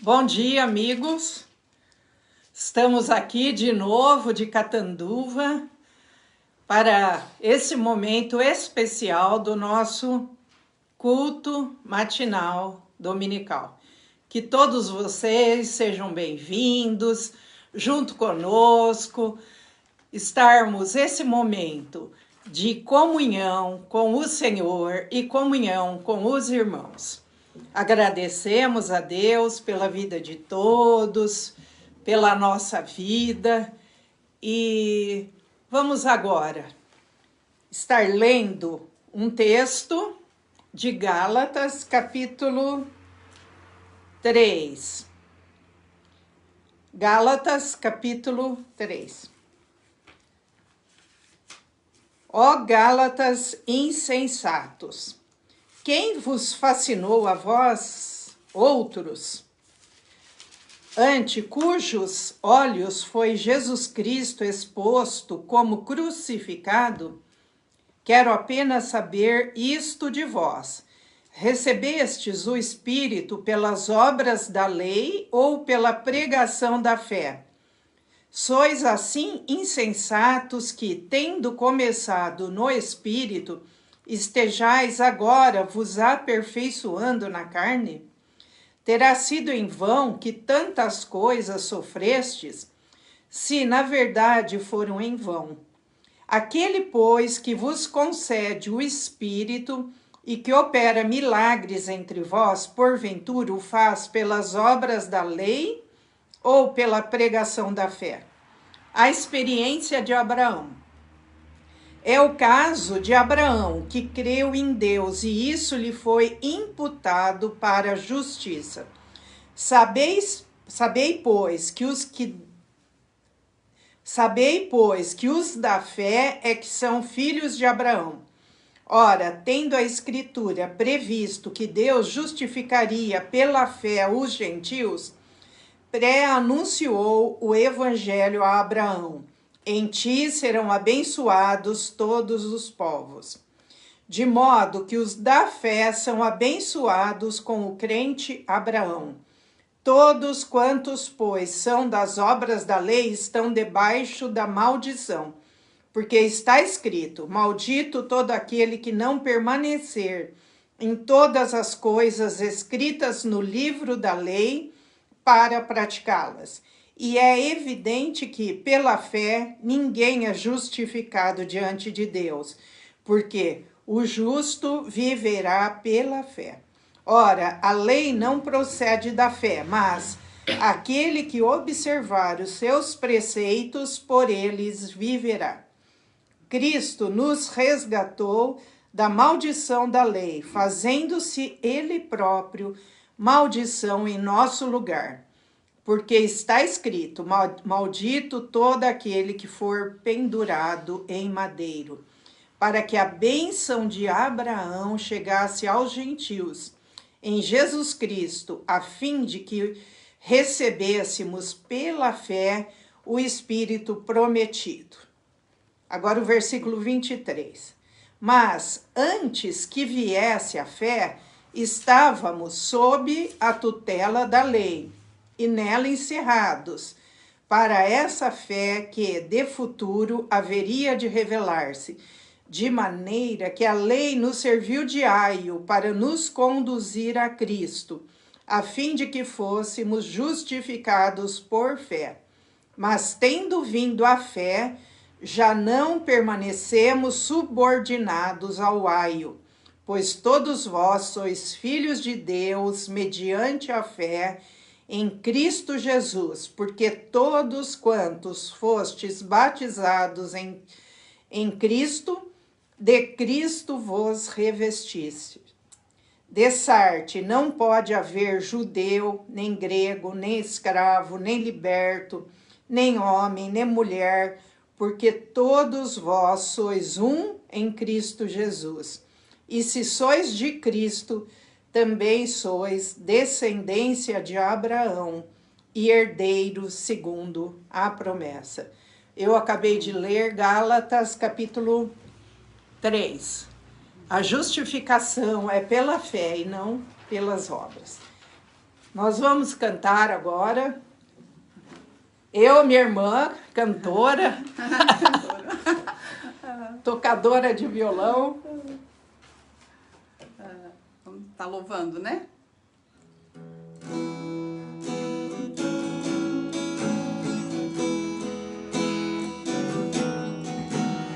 Bom dia, amigos. Estamos aqui de novo de Catanduva para esse momento especial do nosso culto matinal dominical. Que todos vocês sejam bem-vindos, junto conosco, estarmos esse momento de comunhão com o Senhor e comunhão com os irmãos. Agradecemos a Deus pela vida de todos, pela nossa vida, e vamos agora estar lendo um texto de Gálatas, capítulo 3. Gálatas, capítulo 3. Ó Gálatas insensatos! Quem vos fascinou a vós, outros, ante cujos olhos foi Jesus Cristo exposto como crucificado? Quero apenas saber isto de vós: recebestes o Espírito pelas obras da lei ou pela pregação da fé? Sois assim insensatos que, tendo começado no Espírito, estejais agora vos aperfeiçoando na carne? Terá sido em vão que tantas coisas sofrestes, se na verdade foram em vão. Aquele, pois, que vos concede o Espírito e que opera milagres entre vós, porventura o faz pelas obras da lei ou pela pregação da fé? A experiência de Abraão. É o caso de Abraão, que creu em Deus e isso lhe foi imputado para a justiça. Sabei, pois, que os da fé é que são filhos de Abraão. Ora, tendo a Escritura previsto que Deus justificaria pela fé os gentios, pré-anunciou o evangelho a Abraão: em ti serão abençoados todos os povos. De modo que os da fé são abençoados com o crente Abraão. Todos quantos, pois, são das obras da lei estão debaixo da maldição, porque está escrito: maldito todo aquele que não permanecer em todas as coisas escritas no livro da lei para praticá-las. E é evidente que, pela fé, ninguém é justificado diante de Deus, porque o justo viverá pela fé. Ora, a lei não procede da fé, mas aquele que observar os seus preceitos, por eles viverá. Cristo nos resgatou da maldição da lei, fazendo-se ele próprio maldição em nosso lugar. Porque está escrito: maldito todo aquele que for pendurado em madeiro, para que a bênção de Abraão chegasse aos gentios em Jesus Cristo, a fim de que recebêssemos pela fé o Espírito prometido. Agora o versículo 23. Mas antes que viesse a fé, estávamos sob a tutela da lei, e nela encerrados, para essa fé que de futuro haveria de revelar-se, de maneira que a lei nos serviu de aio para nos conduzir a Cristo, a fim de que fôssemos justificados por fé. Mas tendo vindo a fé, já não permanecemos subordinados ao aio, pois todos vós sois filhos de Deus mediante a fé em Cristo Jesus, porque todos quantos fostes batizados em Cristo, de Cristo vos revestiste. Dessarte não pode haver judeu, nem grego, nem escravo, nem liberto, nem homem, nem mulher, porque todos vós sois um em Cristo Jesus. E se sois de Cristo, também sois descendência de Abraão e herdeiros segundo a promessa. Eu acabei de ler Gálatas, capítulo 3. A justificação é pela fé e não pelas obras. Nós vamos cantar agora. Eu, minha irmã, cantora, tocadora de violão. Tá louvando, né?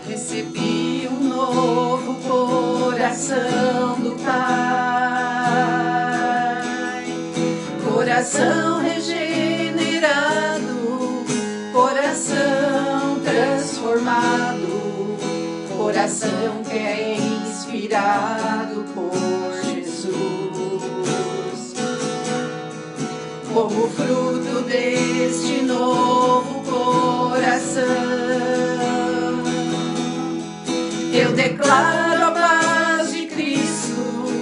Recebi um novo coração do Pai, coração regenerado, coração transformado, coração que é inspirado por Jesus. Como fruto deste novo coração, eu declaro a paz de Cristo,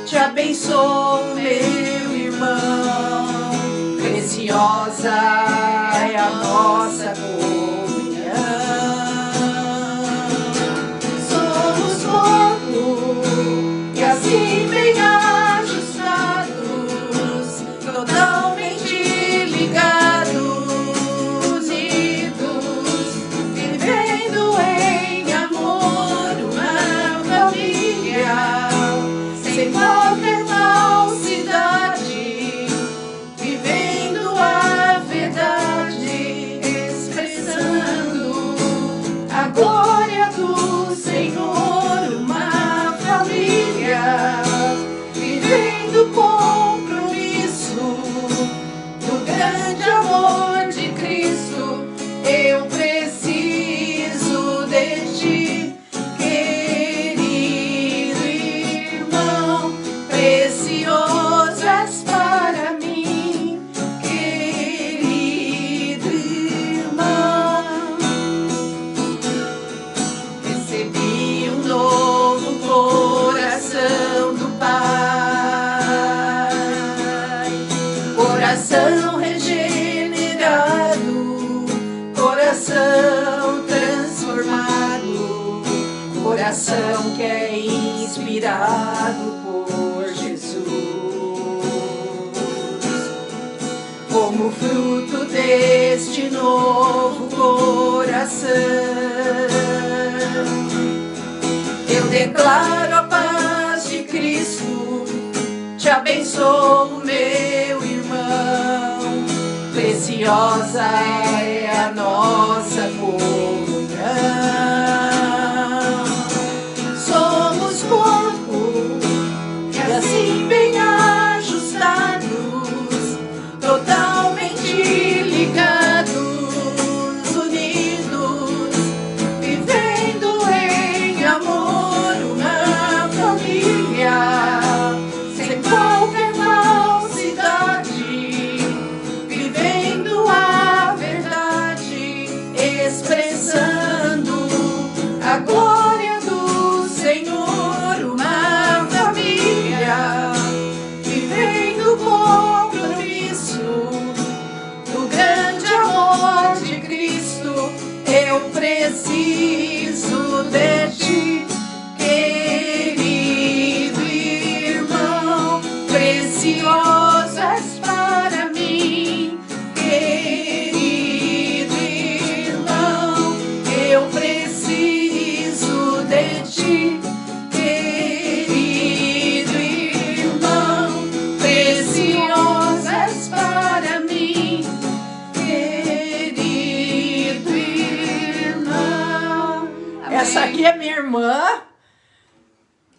te abençoo, meu irmão. Preciosa é a nossa comunhão. Somos corpo e assim bem ajustados, totalmente ligados, unidos, vivendo em amor, uma família, sem qualquer falsidade, vivendo a verdade, expressando a glória do Senhor, uma família, vivendo o compromisso do grande amor de Cristo. Eu preciso de ti, querido irmão, precioso és para mim, querido irmão. Recebi um novo coração do Pai, coração regenerado, coração transformado, coração que é inspirado por Jesus. Como fruto deste novo coração, eu declaro a paz de Cristo, te abençoo, meu irmão. Preciosa é a nossa comunhão. Somos corpo e assim bem ajustados, totalmente ligados, unidos, vivendo em amor, uma família, sem qualquer falsidade, vivendo a verdade, expressando a glória do Senhor, uma família, vivendo o compromisso do grande amor de Cristo. Eu preciso de ti, querido irmão, precioso és para mim, querido irmão. Eu preciso de ti, querido irmão, precioso és para mim, querido irmão. Essa aqui é minha irmã,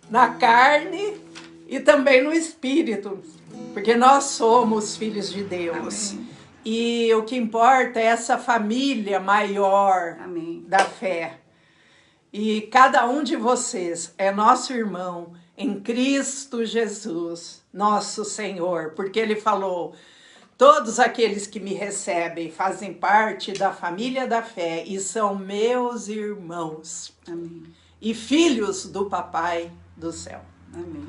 na carne e também no espírito, porque nós somos filhos de Deus. Amém. E o que importa é essa família maior Amém. da fé. E cada um de vocês é nosso irmão em Cristo Jesus, nosso Senhor, porque Ele falou: todos aqueles que me recebem fazem parte da família da fé e são meus irmãos. Amém. E filhos do Papai do céu. Amém.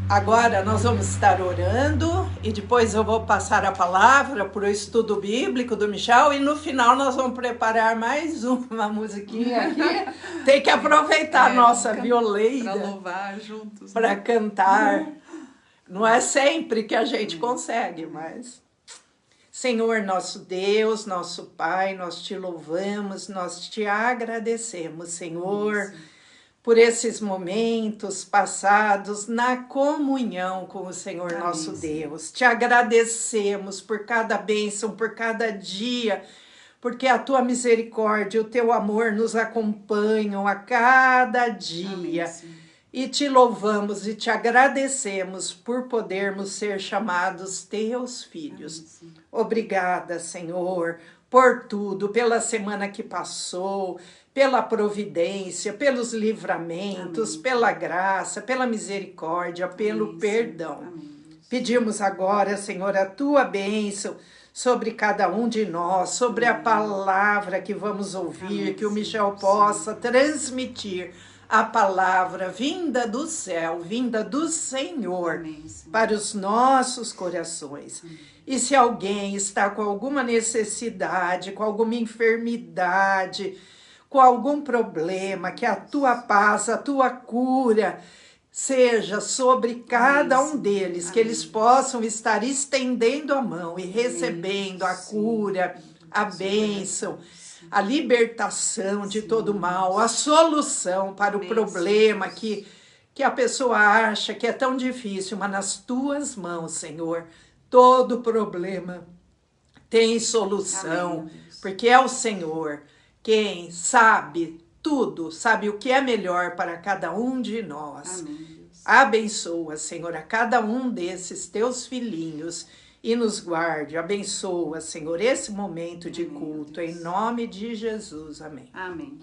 Agora nós vamos estar orando e depois eu vou passar a palavra para o estudo bíblico do Michel e no final nós vamos preparar mais uma musiquinha aqui. Tem que aproveitar a nossa violeira para louvar juntos, para né? cantar Não é sempre que a gente consegue, mas... Senhor, nosso Deus, nosso Pai, nós te louvamos, nós te agradecemos, Senhor, por esses momentos passados na comunhão com o Senhor nosso Deus. Te agradecemos por cada bênção, por cada dia, porque a tua misericórdia, o teu amor nos acompanham a cada dia. Amém, e te louvamos e te agradecemos por podermos ser chamados teus filhos. Obrigada, Senhor, por tudo, pela semana que passou, pela providência, pelos livramentos, pela graça, pela misericórdia, pelo perdão. Pedimos agora, Senhor, a tua bênção sobre cada um de nós, sobre a palavra que vamos ouvir, que o Michel possa transmitir a palavra vinda do céu, vinda do Senhor, para os nossos corações. E se alguém está com alguma necessidade, com alguma enfermidade, com algum problema, que a tua paz, a tua cura seja sobre cada um deles, que eles possam estar estendendo a mão e recebendo a cura, a bênção, a libertação de todo mal, a solução para o problema que a pessoa acha que é tão difícil, mas nas tuas mãos, Senhor, todo problema tem solução, porque é o Senhor quem sabe tudo, sabe o que é melhor para cada um de nós. Abençoa, Senhor, a cada um desses teus filhinhos e nos guarde. Abençoa, Senhor, esse momento de culto, em nome de Jesus. Amém. Amém.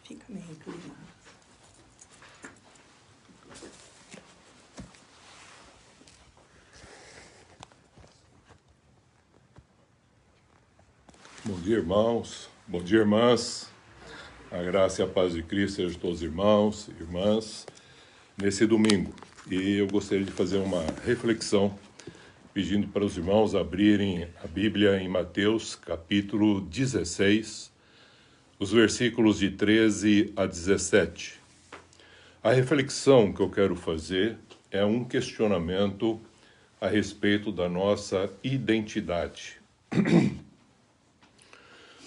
Fica bem inclinado. Bom dia, irmãos. Bom dia, irmãs. A graça e a paz de Cristo sejam todos os irmãos e irmãs nesse domingo. E eu gostaria de fazer uma reflexão, pedindo para os irmãos abrirem a Bíblia em Mateus, capítulo 16, os versículos de 13 a 17. A reflexão que eu quero fazer é um questionamento a respeito da nossa identidade.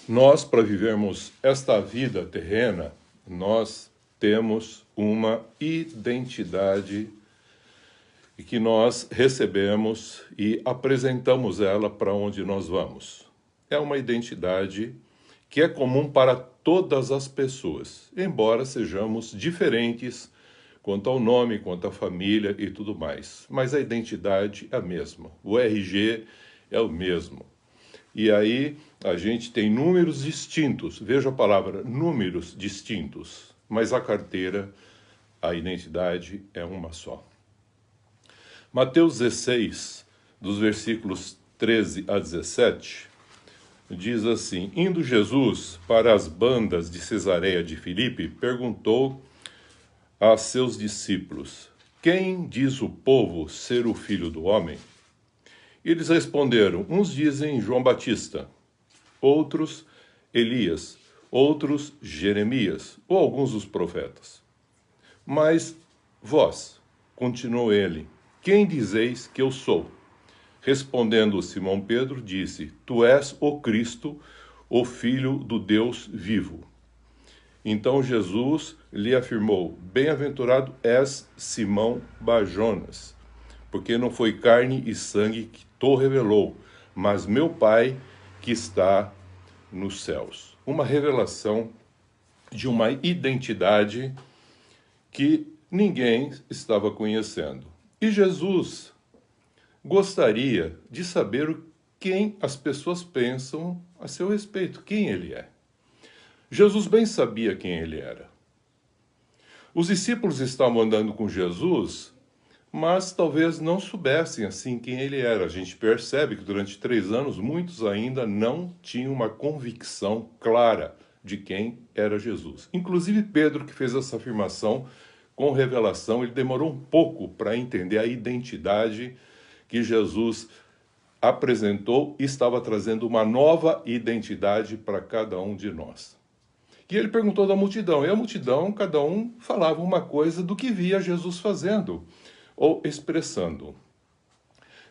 Nós, para vivermos esta vida terrena, nós temos uma identidade que nós recebemos e apresentamos ela para onde nós vamos. É uma identidade que é comum para todas as pessoas, embora sejamos diferentes quanto ao nome, quanto à família e tudo mais. Mas a identidade é a mesma, o RG é o mesmo. E aí a gente tem números distintos, veja a palavra, números distintos, mas a carteira, a identidade é uma só. Mateus 16, dos versículos 13 a 17, diz assim: Indo Jesus para as bandas de Cesareia de Filipe, perguntou a seus discípulos: Quem diz o povo ser o Filho do Homem? Eles responderam: uns dizem João Batista, outros Elias, outros Jeremias, ou alguns dos profetas. Mas vós, continuou ele, quem dizeis que eu sou? Respondendo Simão Pedro, disse: Tu és o Cristo, o Filho do Deus vivo. Então Jesus lhe afirmou: Bem-aventurado és Simão Barjonas, porque não foi carne e sangue que te revelou, mas meu Pai que está nos céus. Uma revelação de uma identidade que ninguém estava conhecendo. E Jesus gostaria de saber quem as pessoas pensam a seu respeito, quem ele é. Jesus bem sabia quem ele era. Os discípulos estavam andando com Jesus, mas talvez não soubessem assim quem ele era. A gente percebe que durante 3 anos muitos ainda não tinham uma convicção clara de quem era Jesus. Inclusive Pedro, que fez essa afirmação com revelação, ele demorou um pouco para entender a identidade que Jesus apresentou e estava trazendo uma nova identidade para cada um de nós. E ele perguntou da multidão, e a multidão, cada um falava uma coisa do que via Jesus fazendo ou expressando.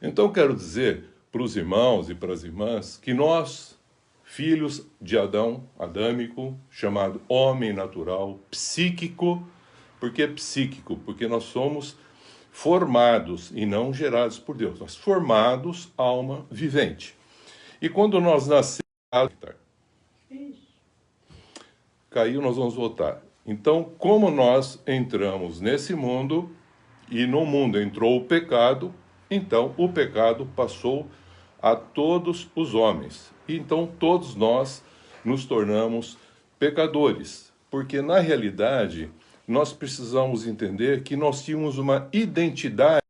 Então, quero dizer para os irmãos e para as irmãs que nós, filhos de Adão, adâmico, chamado homem natural, psíquico, por que psíquico? Porque nós somos formados e não gerados por Deus, nós formados alma vivente. E quando nós nascemos... Caiu, nós vamos voltar. Então, como nós entramos nesse mundo, e no mundo entrou o pecado, então o pecado passou a todos os homens. E então todos nós nos tornamos pecadores, porque na realidade nós precisamos entender que nós tínhamos uma identidade